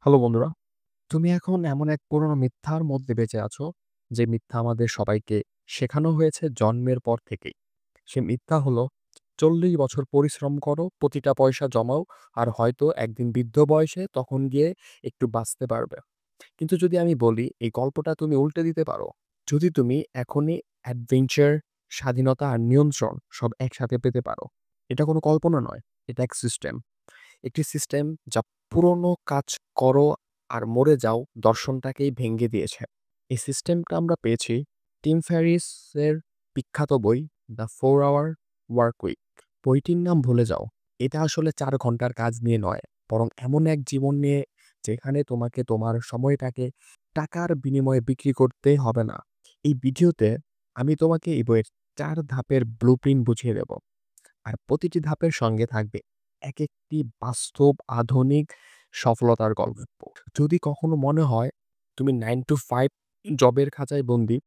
Hello বন্ধুরা, তুমি এখন এমন এক পুরনো মিথ্যার মধ্যে বেঁচে আছো, যে মিথ্যা আমাদের সবাইকে শেখানো হয়েছে জন্মের পর থেকেই। সে মিথ্যা হলো ৪০ বছর পরিশ্রম করো, প্রতিটা পয়সা জমাও, আর হয়তো একদিন বৃদ্ধ বয়সে তখন গিয়ে একটু বাঁচতে পারবে। কিন্তু যদি আমি বলি এই গল্পটা তুমি উল্টে দিতে পারো, যদি তুমি এখনই অ্যাডভেঞ্চার, স্বাধীনতা আর নিয়ন্ত্রণ সব একসাথে পেতে পারো, এটা কোনো কল্পনা নয়, এটা এক সিস্টেম। একটি সিস্টেম যা পুরনো কাজ করো আর মরে যাও দর্শনটাকেই ভেঙে দিয়েছে। এই সিস্টেমটা আমরা পেয়েছি টিম ফ্যারিসের বিখ্যাত বই দ্য 4 আওয়ার ওয়ার্ক উইক। বইটির নাম ভুলে যাও। এটা আসলে 4 ঘন্টার কাজ নিয়ে নয়, বরং এমন এক জীবন নিয়ে যেখানে তোমাকে তোমার সময়টাকে টাকার বিনিময়ে বিক্রি করতে হবে না। এই ভিডিওতে আমি তোমাকে এই বইয়ের 4 ধাপের ব্লুপ্রিন্ট বুঝিয়ে দেব, আর প্রতিটি ধাপের সঙ্গে থাকবে একেকটি বাস্তব আধুনিক সফলতার গল্প। যদি কখনো মনে হয় তুমি 9 to 5 জবের খাঁচায় বন্দী,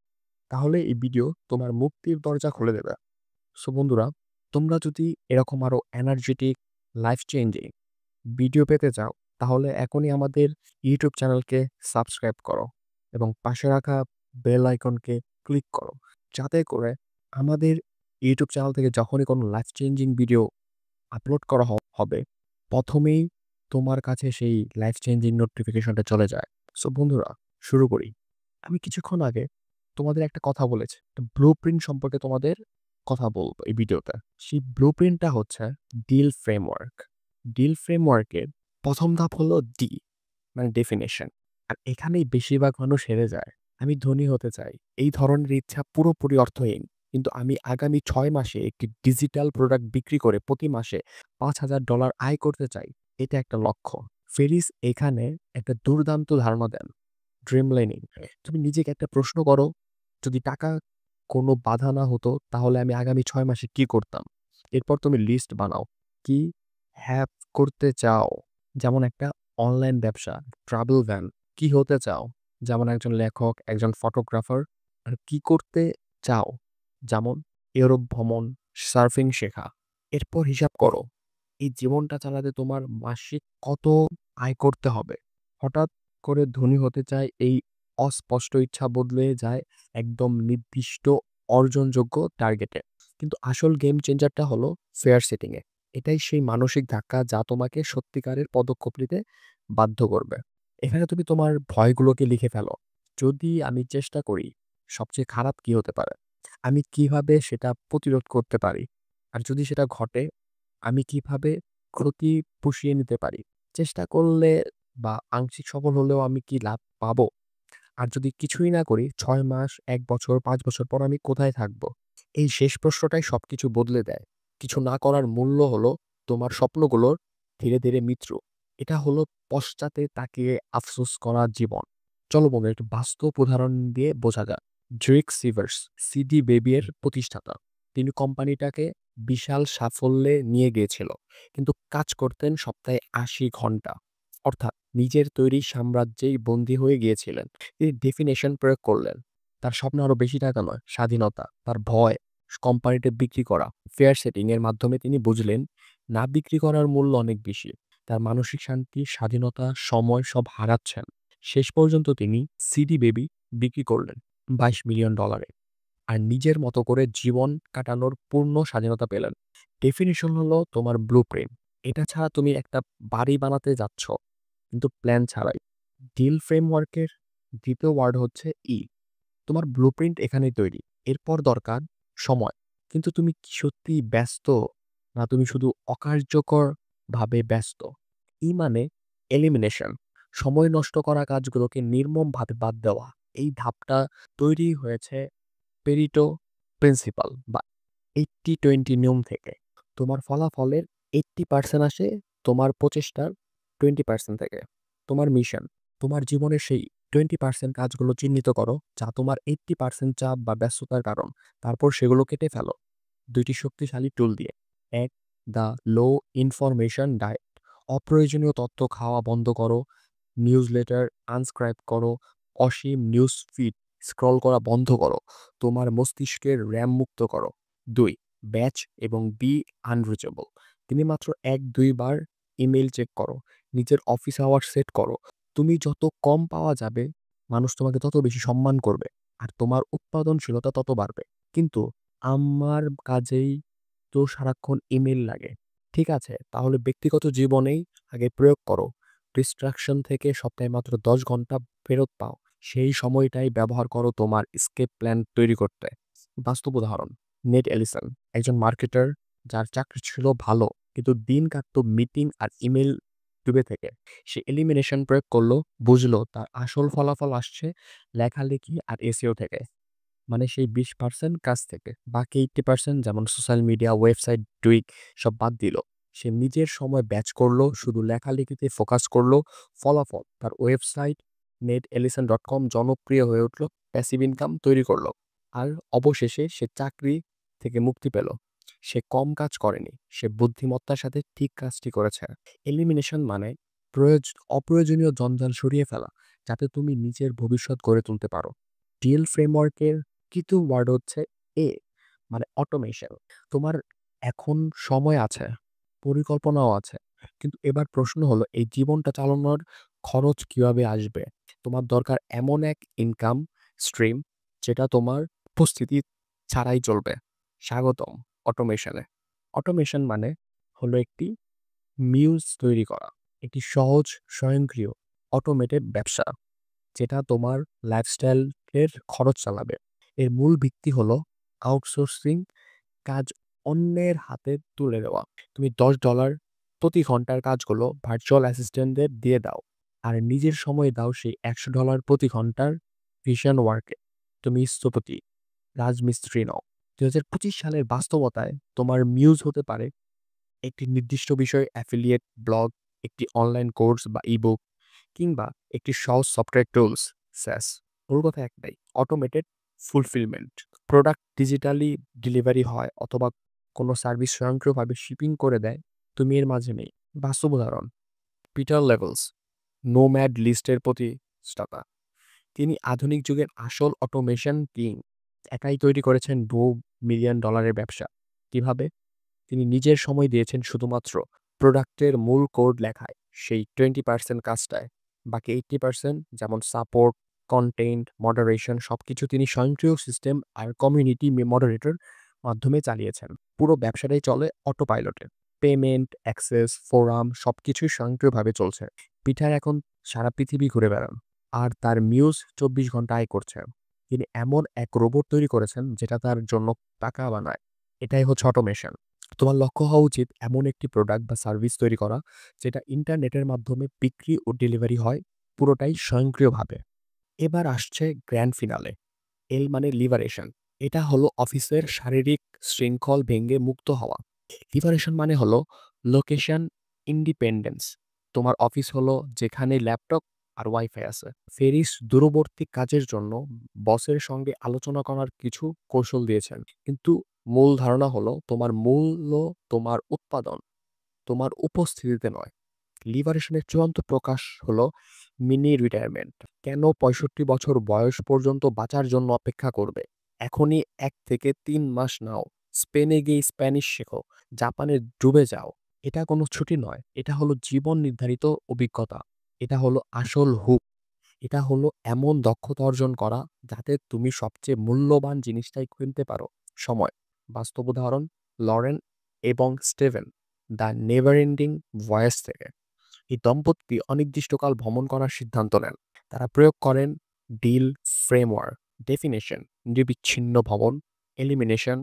তাহলে এই ভিডিও তোমার মুক্তির দরজা খুলে দেবে। সো বন্ধুরা, তোমরা যদি এরকম আরো এনার্জেটিক, লাইফ চেঞ্জিং ভিডিও পেতে চাও, তাহলে এখনই আমাদের ইউটিউব চ্যানেলকে সাবস্ক্রাইব করো এবং পাশে রাখা বেল আইকনকে ক্লিক করো, যাতে করে আমাদের ইউটিউব চ্যানেল থেকে যখনই কোনো লাইফ চেঞ্জিং ভিডিও আপলোড করা হবে, প্রথমেই তোমার কাছে সেই লাইফ চেঞ্জিং নোটিফিকেশনটা চলে যায়। সো বন্ধুরা, শুরু করি। আমি কিছুক্ষণ আগে তোমাদের একটা কথা বলেছি, একটা ব্লুপ্রিন্ট সম্পর্কে তোমাদের কথা বলবো এই ভিডিওতে। সেই ব্লুপ্রিন্টটা হচ্ছে ডিল ফ্রেমওয়ার্ক। ডিল ফ্রেমওয়ার্কের প্রথম ধাপ হলো ডি, মানে ডেফিনেশন। আর এখানেই বেশিরভাগ মানুষ হেরে যায়। আমি ধনী হতে চাই, এই ধরনের ইচ্ছা পুরোপুরি অর্থহীন। কিন্তু আমি আগামী 6 মাসে একটি ডিজিটাল প্রোডাক্ট বিক্রি করে প্রতি মাসে $5,000 আয় করতে চাই, এটা একটা লক্ষ্য। ফেরিস এখানে একটা দুর্দান্ত ধারণা দেন, ড্রিম লাইনিং। তুমি নিজেকে একটা প্রশ্ন করো, যদি টাকা কোনো বাধা না হতো তাহলে আমি আগামী 6 মাসে কি করতাম। এরপর তুমি লিস্ট বানাও, কি হ্যাভ করতে চাও, যেমন একটা অনলাইন ব্যবসা, ট্রাভেল ভ্যান। কি হতে চাও, যেমন একজন লেখক, একজন ফটোগ্রাফার। আর কি করতে চাও, যেমন ইউরোপ ভ্রমণ, সার্ফিং শেখা। এরপর হিসাব করো, এই জীবনটা চালাতে তোমার মাসিক কত আয় করতে হবে। হঠাৎ করে ধনী হতে চায়, এই অস্পষ্ট ইচ্ছা বদলে যায় একদম নির্দিষ্ট অর্জনযোগ্য টার্গেটে। কিন্তু আসল গেম চেঞ্জারটা হলো ফেয়ার সেটিংয়ে। এটাই সেই মানসিক ধাক্কা যা তোমাকে সত্যিকারের পদক্ষেপ নিতে বাধ্য করবে। এখানে তুমি তোমার ভয়গুলোকে লিখে ফেলো। যদি আমি চেষ্টা করি, সবচেয়ে খারাপ কি হতে পারে? আমি কিভাবে সেটা প্রতিরোধ করতে পারি? আর যদি সেটা ঘটে, আমি কিভাবে ক্ষতি পুষিয়ে নিতে পারি? চেষ্টা করলে বা আংশিক সফল হলেও আমি কি লাভ পাবো? আর যদি কিছুই না করি, ৬ মাস, ১ বছর, ৫ বছর পর আমি কোথায় থাকবো? এই শেষ প্রশ্নটাই সবকিছু বদলে দেয়। কিছু না করার মূল্য হলো তোমার স্বপ্নগুলোর ধীরে, ধীরে মৃত্যু। এটা হলো পশ্চাতে তাকিয়ে আফসোস করা জীবন। চলো বন্ধু, একটু বাস্তব উদাহরণ দিয়ে বোঝা যাক। ড্রেক সিভার্স, সিডি বেবি এর প্রতিষ্ঠাতা। তিনি কোম্পানিটাকে বিশাল সাফল্যে নিয়ে গিয়েছিল। কিন্তু কাজ করতেন সপ্তাহে ৮০ ঘন্টা। অর্থাৎ নিজের তৈরি সাম্রাজ্যেই বন্দী হয়ে গিয়েছিলেন। তিনি ডেফিনেশন প্রয়োগ করলেন। তার স্বপ্ন আরো বেশি টাকা নয়, স্বাধীনতা। তার ভয় কোম্পানিটা বিক্রি করা। ফেয়ার সেটিং এর মাধ্যমে তিনি বুঝলেন না বিক্রি করার মূল্য অনেক বেশি। তার মানসিক শান্তি, স্বাধীনতা, সময় সব হারাচ্ছেন। শেষ পর্যন্ত তিনি সিডি বেবি বিক্রি করলেন $22 মিলিয়ন, আর নিজের মতো করে জীবন কাটানোর পূর্ণ স্বাধীনতা পেলেন। ডেফিনিশন হলো তোমার ব্লুপ্রিন্ট। এটা ছাড়া তুমি একটা বাড়ি বানাতে যাচ্ছ, কিন্তু প্ল্যান ছাড়াই। ডিল ফ্রেমওয়ার্কের দ্বিতীয় ওয়ার্ড হচ্ছে ই। তোমার ব্লুপ্রিন্ট এখানেই তৈরি। এরপর দরকার সময়। কিন্তু তুমি কি সত্যিই ব্যস্ত, না তুমি শুধু অকার্যকর ভাবে ব্যস্ত? ই মানে এলিমিনেশন। সময় নষ্ট করা কাজগুলোকে নির্মমভাবে বাদ দেওয়া। এই ধাপটা তৈরি হয়েছে পেরিটো প্রিন্সিপাল বা 80-20 নিয়ম থেকে। তোমার ফলাফলের 80% আসে তোমার প্রচেষ্টার 20% থেকে। তোমার মিশন, তোমার জীবনের সেই 20% কাজগুলো চিহ্নিত করো যা তোমার 80% চাপ বা ব্যস্ততার কারণ। তারপর সেগুলো কেটে ফেলো 2টি শক্তিশালী টুল দিয়ে। ১. The low information diet. অপ্রয়োজনীয় তথ্য খাওয়া বন্ধ করো, নিউজলেটার আনস্ক্রাইব করো, অসীম নিউজ ফিড স্ক্রল করা বন্ধ করো, তোমার মস্তিষ্কের র্যাম মুক্ত করো। ২. ব্যাচ এবং বি আনরিচেবল। তুমি মাত্র ১-২ বার ইমেইল চেক করো, নিজের অফিস আওয়ার সেট করো, তুমি যত কম পাওয়া যাবে, মানুষ তোমাকে তত বেশি সম্মান করবে। আর তোমার উৎপাদনশীলতা তত বাড়বে। কিন্তু আমার কাজেই তো সারাক্ষণ ইমেইল লাগে। ঠিক আছে, তাহলে ব্যক্তিগত জীবনেই আগে প্রয়োগ করো। ডিস্ট্রাকশন থেকে সপ্তাহে মাত্র ১০ ঘন্টা ফেরত পাও। সেই সময়টাই ব্যবহার করো তোমার এসকেপ প্ল্যান তৈরি করতে। বাস্তব উদাহরণ, নেট এলিসন, একজন মার্কেটার যার চাকরি ছিল ভালো, কিন্তু দিন কাটতো মিটিং আর ইমেইল ডুবে থেকে। সে এলিমিনেশন প্রয়োগ করলো, বুঝলো তার আসল ফলাফল আসছে লেখালেখি আর এসইও থেকে। মানে সেই 20% কাজ থেকে বাকি 80% যেমন সোশ্যাল মিডিয়া, ওয়েবসাইট, টুইক সব বাদ দিল। সে নিজের সময় ব্যাচ করলো, শুধু লেখালেখিতে ফোকাস করলো। ফলাফল, তার ওয়েবসাইট netelisn.com জনপ্রিয় হয়ে উঠলো, প্যাসিভ ইনকাম তৈরি করলো। আর অবশেষে সে চাকরি থেকে মুক্তি পেল। সে কম কাজ করেনি, সে বুদ্ধিমত্তার সাথে ঠিক কাজটি করেছে। এলিমিনেশন মানে অপ্রয়োজনীয় জঞ্জাল সরিয়ে ফেলা, যাতে তুমি নিজের ভবিষ্যৎ গড়ে তুলতে পারো। ডিএল ফ্রেমওয়ার্কের কিন্তু ওয়ার্ড হচ্ছে এ, মানে অটোমেশন। তোমার এখন সময় আছে, পরিকল্পনাও আছে, কিন্তু এবার প্রশ্ন হলো এই জীবনটা চালানোর খরচ কিভাবে আসবে। তোমার দরকার এমন এক ইনকাম স্ট্রিম যেটা তোমার উপস্থিতি ছাড়াই চলবে। স্বাগতম অটোমেশনে। অটোমেশন মানে হলো একটি মিউজ তৈরি করা, একটি সহজ, স্বয়ংক্রিয়, অটোমেটেড ব্যবসা যেটা তোমার লাইফস্টাইলের খরচ চালাবে। এর মূল ভিত্তি হলো আউটসোর্সিং, কাজ অন্যের হাতে তুলে দেওয়া। তুমি $10 প্রতি ঘন্টার কাজগুলো ভার্চুয়াল অ্যাসিস্ট্যান্টদের দিয়ে দাও, আর নিজের সময় দাও সেই $100 প্রতি ঘন্টার ভিশন ওয়ার্কে। তুমি স্থপতি, রাজমিস্ত্রি নও। 2025 সালের বাস্তবতায় তোমার মিউজ হতে পারে একটি নির্দিষ্ট বিষয়ে অ্যাফিলিয়েট ব্লগ, একটি অনলাইন কোর্স বা ইবুক, কিংবা একটি সহজ সফটওয়্যার টুলস, স্যাস। ওর কথা একটাই, automated fulfilment. Product digitally delivery হয় অথবা কোনো সার্ভিস স্বয়ংক্রিয়ভাবে শিপিং করে দেয়, তুমি এর মাঝে নেই। বাস্তব উদাহরণ, পিটার লেভেলস, নোম্যাড লিস্টের প্রতিষ্ঠাতা। তিনি আধুনিক যুগের আসল অটোমেশন কিং। একাই তৈরি করেছেন $2 মিলিয়ন ব্যবসা। কিভাবে? তিনি নিজের সময় দিয়েছেন শুধুমাত্র প্রোডাক্টের মূল কোড লেখায়, সেই 20% কাজটায়। বাকি 80% যেমন সাপোর্ট, কন্টেন্ট, মডারেশন সবকিছু তিনি স্বয়ংক্রিয় সিস্টেম আর কমিউনিটি মডারেটর মাধ্যমে চালিয়েছেন। পুরো ব্যবসাটাই চলে অটো পাইলটে। পেমেন্ট, অ্যাক্সেস, ফোরাম সবকিছুই স্বয়ংক্রিয়ভাবে চলছে। পিটার এখন সারা পৃথিবী ঘুরে বেড়ান, আর তার মিউজ 24 ঘন্টা আয় করছে। তিনি এমন এক রোবট তৈরি করেছেন যেটা তার জন্য টাকা বানায়। এটাই হচ্ছে অটোমেশন। তোমার লক্ষ্য হওয়া উচিত এমন একটি প্রোডাক্ট বা সার্ভিস তৈরি করা যেটা ইন্টারনেটের মাধ্যমে বিক্রি ও ডেলিভারি হয়, পুরোটাই স্বয়ংক্রিয়ভাবে। এবার আসছে গ্র্যান্ড ফিনালে, এল মানে লিবারেশন। এটা হলো অফিসের শারীরিক শৃঙ্খল ভেঙে মুক্ত হওয়া। লিবারেশন মানে হলো লোকেশন ইন্ডিপেন্ডেন্স। তোমার অফিস হলো যেখানে ল্যাপটপ আর ওয়াইফাই আছে। ফেরিস দূরবর্তী কাজের জন্য বসের সঙ্গে আলোচনা করার কিছু কৌশল দিয়েছেন, কিন্তু মূল ধারণা হলো তোমার মূল্য তোমার উৎপাদন, তোমার উপস্থিতিতে নয়। লিবারেশনের চূড়ান্ত প্রকাশ হলো মিনি রিটায়ারমেন্ট। কেন 65 বছর বয়স পর্যন্ত বাঁচার জন্য অপেক্ষা করবে? এখনই 1 থেকে 3 মাস নাও। স্পেনে গিয়ে স্প্যানিশ শেখো, জাপানে ডুবে যাও। এটা কোনো ছুটি নয়, এটা হলো জীবন নির্ধারিত অভিজ্ঞতা। এটা হলো আসল হুক। এটা হলো এমন দক্ষতা অর্জন করা যাতে তুমি সবচেয়ে মূল্যবান জিনিসটাই কিনতে পারো, সময়। বাস্তব উদাহরণ, লরেন এবং Steven, the never ending voice থেকে। এই দম্পতি অনির্দিষ্টকাল ভ্রমণ করার সিদ্ধান্ত নেন। তারা প্রয়োগ করেন ডিল ফ্রেমওয়ার্ক, ডেফিনেশন, নিরবিচ্ছিন্ন ভবন, এলিমিনেশন,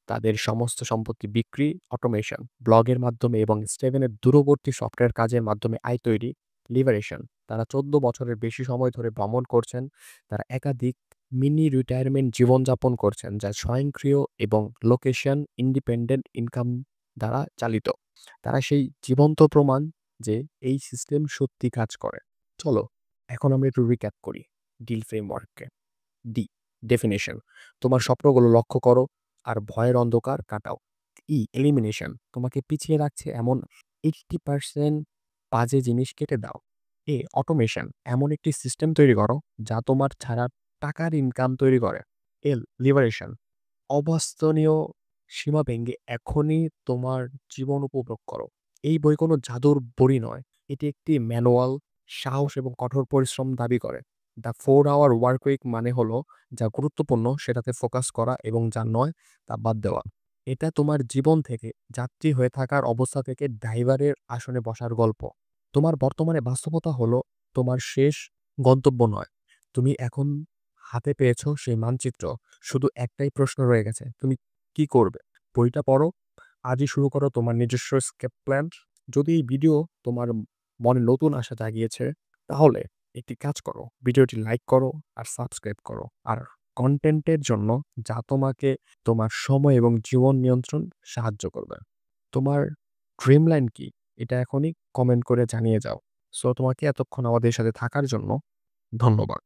তাদের সমস্ত সম্পত্তি বিক্রি, অটোমেশন, ব্লগের মাধ্যমে এবং স্টেভেনের দূরবর্তী সফটওয়্যার কাজের মাধ্যমে আয় তৈরি, লিবারেশন। তারা 14 বছরের বেশি সময় ধরে ভ্রমণ করছেন। তারা একাধিক মিনি রিটায়ারমেন্ট জীবনযাপন করছেন, যা স্বয়ংক্রিয় এবং লোকেশন ইন্ডিপেন্ডেন্ট ইনকাম দ্বারা চালিত। তারা সেই জীবন্ত প্রমাণ যে এই সিস্টেম সত্যি কাজ করে। চলো এখন আমরা একটু রিক্যাপ করি ডিল ফ্রেমওয়ার্ককে। ডি, ডেফিনেশন, তোমার স্বপ্নগুলো লক্ষ্য করো আর ভয়ের অন্ধকার কাটাও। ই, এলিমিনেশন, তোমাকে পিছিয়ে রাখছে এমন 80% বাজে জিনিস কেটে দাও। এ, অটোমেশন, এমন একটি সিস্টেম তৈরি করো যা তোমার ছাড়া টাকার ইনকাম তৈরি করে। এল, লিবারেশন, অবাস্তনীয় সীমা ভেঙে এখনই তোমার জীবন উপভোগ করো। এই বই কোনো জাদুর বড়ি নয়, এটি একটি ম্যানুয়াল, সাহস এবং কঠোর পরিশ্রম দাবি করে। দ্য 4 আওয়ার ওয়ার্ক উইক মানে হলো যা গুরুত্বপূর্ণ সেটাতে ফোকাস করা এবং যা নয় তা বাদ দেওয়া। এটা তোমার জীবন থেকে যাত্রী হয়ে থাকার অবস্থা থেকে ড্রাইভারের আসনে বসার গল্প। তোমার বর্তমানে বাস্তবতা হলো তোমার শেষ গন্তব্য নয়। তুমি এখন হাতে পেয়েছো সেই মানচিত্র। শুধু একটাই প্রশ্ন রয়ে গেছে, তুমি কি করবে? বইটা পড়ো, আজই শুরু করো তোমার নিজস্ব escape প্ল্যান। যদি এই ভিডিও তোমার মনে নতুন আশা জাগিয়েছে, তাহলে একটি কাজ করো, ভিডিওটি লাইক করো আর সাবস্ক্রাইব করো। আর কনটেন্টের জন্য যা তোমাকে তোমার সময় এবং জীবন নিয়ন্ত্রণ সাহায্য করবে। তোমার ড্রিম লাইন কি? এটা এখনই কমেন্ট করে জানিয়ে যাও। সো তোমাকে এতক্ষণ আমাদের সাথে থাকার জন্য ধন্যবাদ।